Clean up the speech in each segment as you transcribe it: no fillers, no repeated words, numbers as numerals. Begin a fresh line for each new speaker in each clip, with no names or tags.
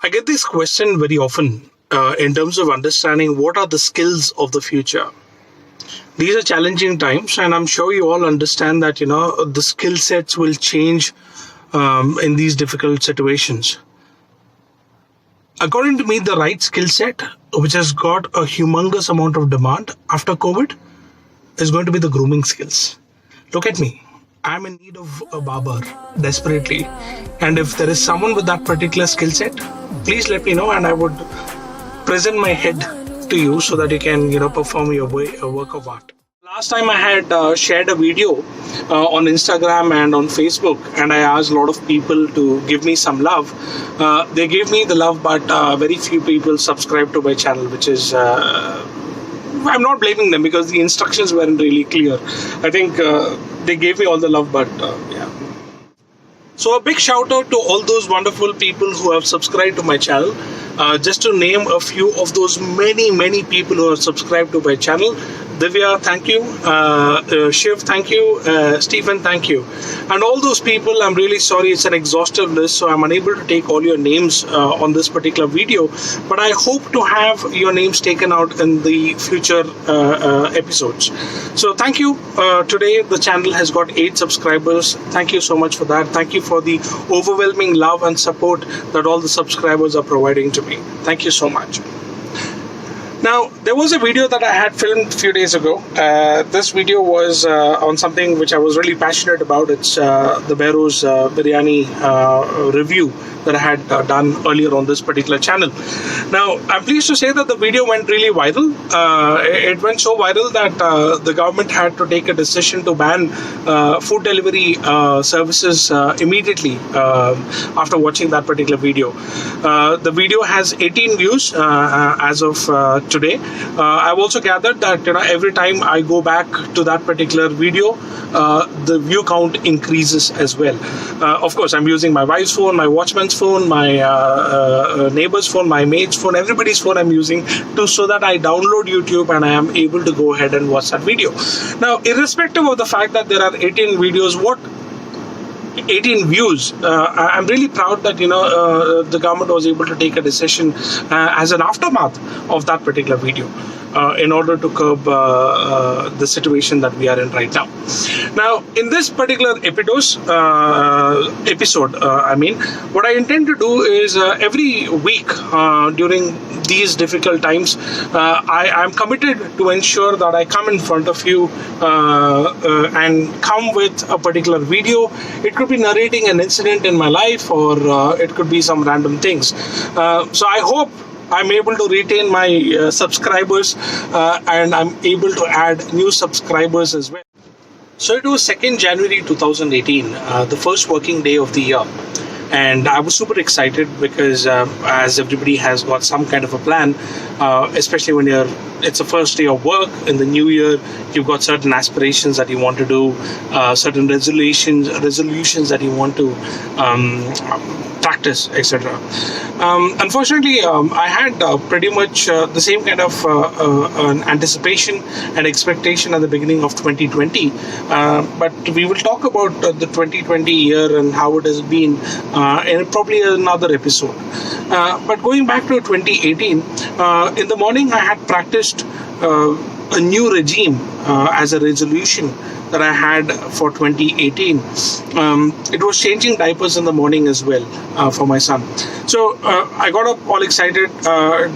I get this question very often in terms of understanding what are the skills of the future. These are challenging times, and I'm sure you all understand that the skill sets will change in these difficult situations. According to me, the right skill set, which has got a humongous amount of demand after COVID, is going to be the grooming skills. Look at me. I'm in need of a barber desperately. And if there is someone with that particular skill set, please let me know and I would present my head to you so that you can, perform your work of art. Last time I had shared a video on Instagram and on Facebook, and I asked a lot of people to give me some love. They gave me the love, but very few people subscribe to my channel, which is I'm not blaming them because the instructions weren't really clear. I think they gave me all the love, but yeah. So a big shout out to all those wonderful people who have subscribed to my channel. Just to name a few of those many people who have subscribed to my channel. Divya, thank you. Shiv, thank you. Stephen, thank you. And all those people, I'm really sorry, it's an exhaustive list, so I'm unable to take all your names on this particular video. But I hope to have your names taken out in the future episodes. So thank you. Today, the channel has got 8 subscribers. Thank you so much for that. Thank you for the overwhelming love and support that all the subscribers are providing to me. Thank you so much. Now, there was a video that I had filmed a few days ago. This video was on something which I was really passionate about. It's the Behrouz biryani review that I had done earlier on this particular channel. Now, I'm pleased to say that the video went really viral. It went so viral that the government had to take a decision to ban food delivery services immediately after watching that particular video. The video has 18 views as of today. I've also gathered that every time I go back to that particular video, the view count increases as well. Of course, I'm using my wife's phone, my watchman's phone, my neighbor's phone, my maid's phone, everybody's phone I'm using so that I download YouTube and I am able to go ahead and watch that video. Now, irrespective of the fact that there are 18 videos, 18 views. I'm really proud that the government was able to take a decision as an aftermath of that particular video in order to curb the situation that we are in right now. Now, in this particular episode, what I intend to do is every week during these difficult times, I'm committed to ensure that I come in front of you and come with a particular video. It could be narrating an incident in my life, or it could be some random things. So I hope I'm able to retain my subscribers and I'm able to add new subscribers as well. So it was 2nd January 2018, the first working day of the year. And I was super excited because as everybody has got some kind of a plan, especially when it's the first day of work in the new year, you've got certain aspirations that you want to do, certain resolutions that you want to practice, etc. Unfortunately, I had pretty much the same kind of an anticipation and expectation at the beginning of 2020. But we will talk about the 2020 year and how it has been in probably another episode. But going back to 2018, in the morning I had practiced a new regime as a resolution that I had for 2018. It was changing diapers in the morning as well for my son. So I got up all excited,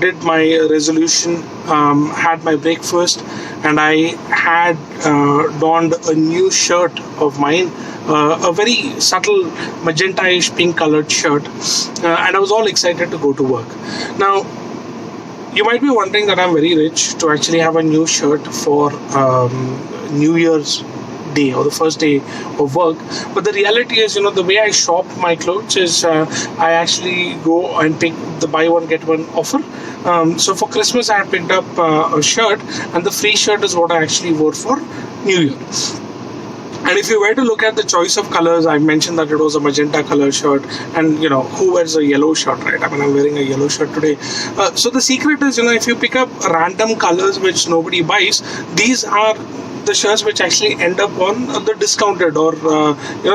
did my resolution, had my breakfast, and I had donned a new shirt of mine, a very subtle magenta-ish pink colored shirt, and I was all excited to go to work. Now, you might be wondering that I'm very rich to actually have a new shirt for New Year's day or the first day of work, but the reality is, the way I shop my clothes is I actually go and pick the buy one get one offer. So for Christmas I had picked up a shirt, and the free shirt is what I actually wore for New Year. And if you were to look at the choice of colors, I mentioned that it was a magenta color shirt, and who wears a yellow shirt, right? I'm wearing a yellow shirt today. So the secret is, if you pick up random colors which nobody buys, these are the shirts which actually end up on the discounted, or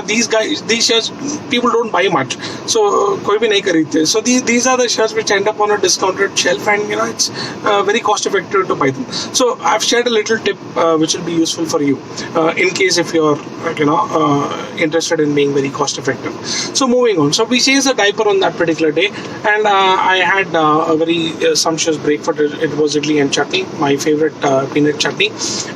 these shirts people don't buy much, so koi bhi nahi khareedte. So these are the shirts which end up on a discounted shelf, and it's very cost effective to buy them. So I've shared a little tip which will be useful for you in case if you're interested in being very cost effective. So moving on, so we changed the diaper on that particular day, and I had a very sumptuous breakfast. It was idli and chutney, my favorite peanut chutney,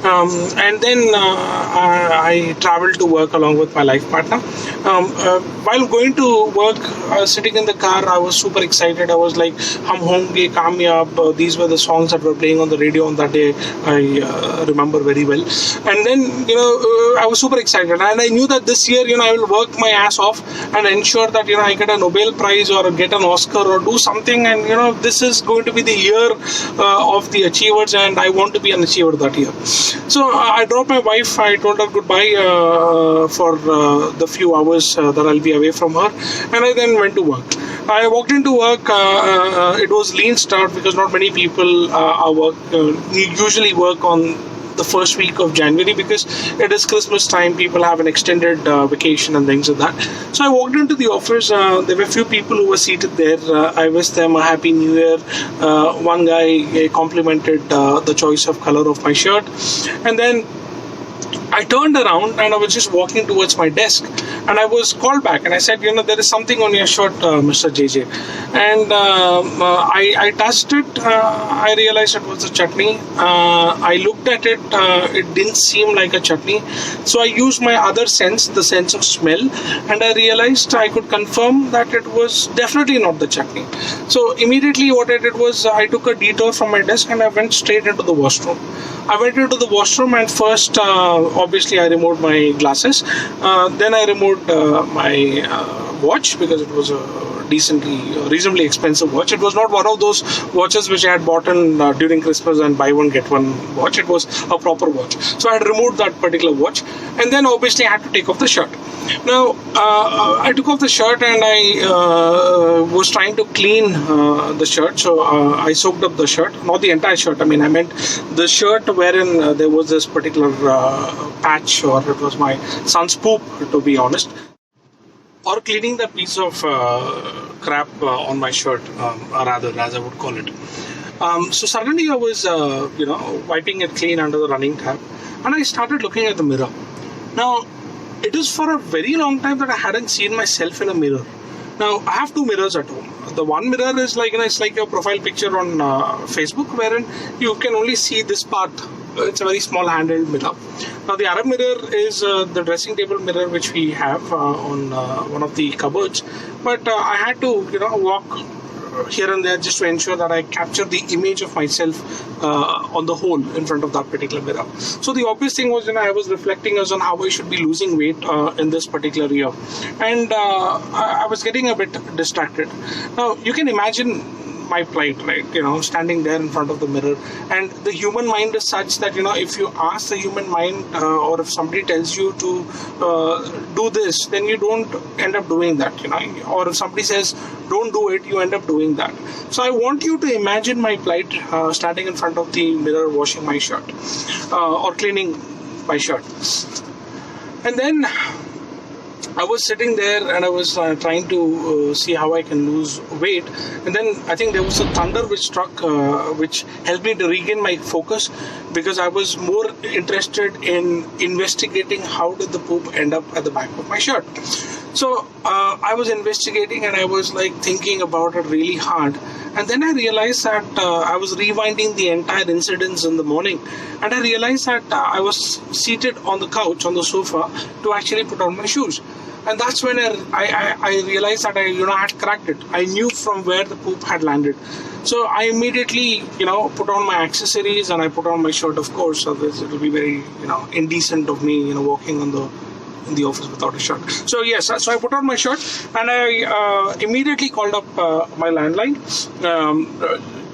and then I traveled to work along with my life partner. While going to work, sitting in the car, I was super excited. I was like, "Hum honge kamyab." These were the songs that were playing on the radio on that day. I remember very well. And then I was super excited, and I knew that this year I will work my ass off and ensure that I get a Nobel Prize or get an Oscar or do something. And this is going to be the year of the achievers, and I want to be an achiever that year. So I dropped my wife. I told her goodbye for the few hours that I'll be away from her, and I then went to work. I walked into work. It was lean start because not many people usually work on the first week of January, because it is Christmas time. People have an extended vacation and things like that. So I walked into the office. There were a few people who were seated there. I wished them a happy new year. One guy complimented the choice of color of my shirt, and then I turned around and I was just walking towards my desk, and I was called back, and I said, there is something on your shirt, Mr. JJ. And I touched it. I realized it was a chutney. I looked at it. It didn't seem like a chutney. So I used my other sense, the sense of smell, and I realized I could confirm that it was definitely not the chutney. So immediately what I did was I took a detour from my desk and I went straight into the washroom. I went into the washroom, and first, obviously, I removed my glasses. Then I removed my watch, because it was a reasonably expensive watch. It was not one of those watches which I had bought during Christmas and buy one get one watch. It was a proper watch. So I had removed that particular watch, and then obviously I had to take off the shirt. Now I took off the shirt, and I was trying to clean the shirt. So I soaked up the shirt, not the entire shirt. I meant the shirt wherein there was this particular patch, or it was my son's poop, to be honest, or cleaning the piece of crap on my shirt, rather, as I would call it. So suddenly I was, wiping it clean under the running tap, and I started looking at the mirror. Now, it is for a very long time that I hadn't seen myself in a mirror. Now, I have two mirrors at home. The one mirror is like, it's like your profile picture on Facebook, wherein you can only see this part. It's a very small handheld mirror. Now, the other mirror is the dressing table mirror which we have on one of the cupboards. But I had to, walk here and there just to ensure that I capture the image of myself on the whole in front of that particular mirror. So the obvious thing was, I was reflecting as on how I should be losing weight in this particular year, and I was getting a bit distracted. Now you can imagine my plight, right? Standing there in front of the mirror, and the human mind is such that if you ask the human mind, or if somebody tells you to do this, then you don't end up doing that, or if somebody says don't do it, you end up doing that. So I want you to imagine my plight, standing in front of the mirror washing my shirt, or cleaning my shirt. And then I was sitting there and I was trying to see how I can lose weight, and then I think there was a thunder which struck, which helped me to regain my focus, because I was more interested in investigating how did the poop end up at the back of my shirt. So I was investigating, and I was like thinking about it really hard, and then I realized that I was rewinding the entire incidents in the morning, and I realized that I was seated on the couch, on the sofa, to actually put on my shoes. And that's when I realized that I had cracked it. I knew from where the poop had landed. So I immediately put on my accessories, and I put on my shirt, of course. So it will be very indecent of me walking in the office without a shirt. So yes, so I put on my shirt, and I immediately called up my landline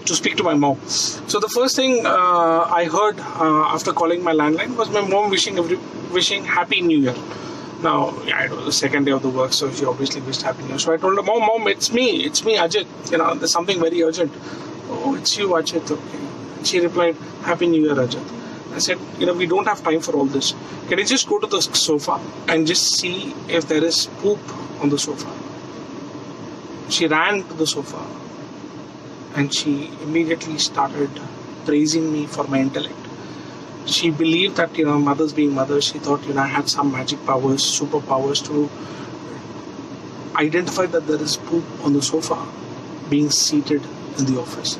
to speak to my mom. So the first thing I heard after calling my landline was my mom wishing Happy New Year. Now, it was the second day of the work, so she obviously wished Happy New Year. So I told her, Mom, it's me, Ajit. There's something very urgent. Oh, it's you, Ajit. Okay. She replied, Happy New Year, Ajit. I said, we don't have time for all this. Can you just go to the sofa and just see if there is poop on the sofa? She ran to the sofa and she immediately started praising me for my intellect. She believed that, mothers being mothers, she thought, I had some magic powers, superpowers to identify that there is poop on the sofa being seated in the office.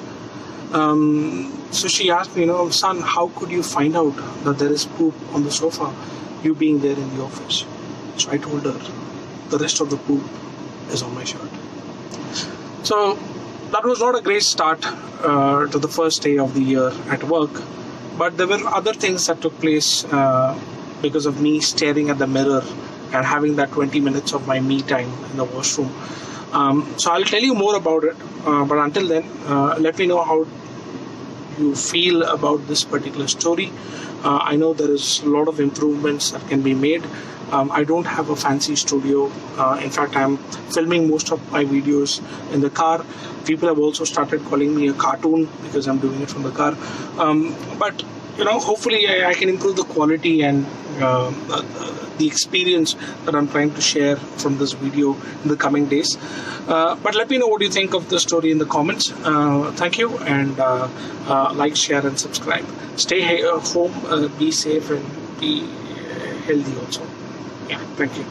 So she asked me, son, how could you find out that there is poop on the sofa, you being there in the office? So I told her, the rest of the poop is on my shirt. So that was not a great start to the first day of the year at work, but there were other things that took place because of me staring at the mirror and having that 20 minutes of my me time in the washroom. So I'll tell you more about it, but until then, let me know how you feel about this particular story. I know there is a lot of improvements that can be made. I don't have a fancy studio. In fact, I'm filming most of my videos in the car. People have also started calling me a cartoon because I'm doing it from the car. But hopefully I can improve the quality and the experience that I'm trying to share from this video in the coming days. But let me know what you think of the story in the comments. Thank you, and like, share, and subscribe. Stay home, be safe, and be healthy also. Yeah, thank you.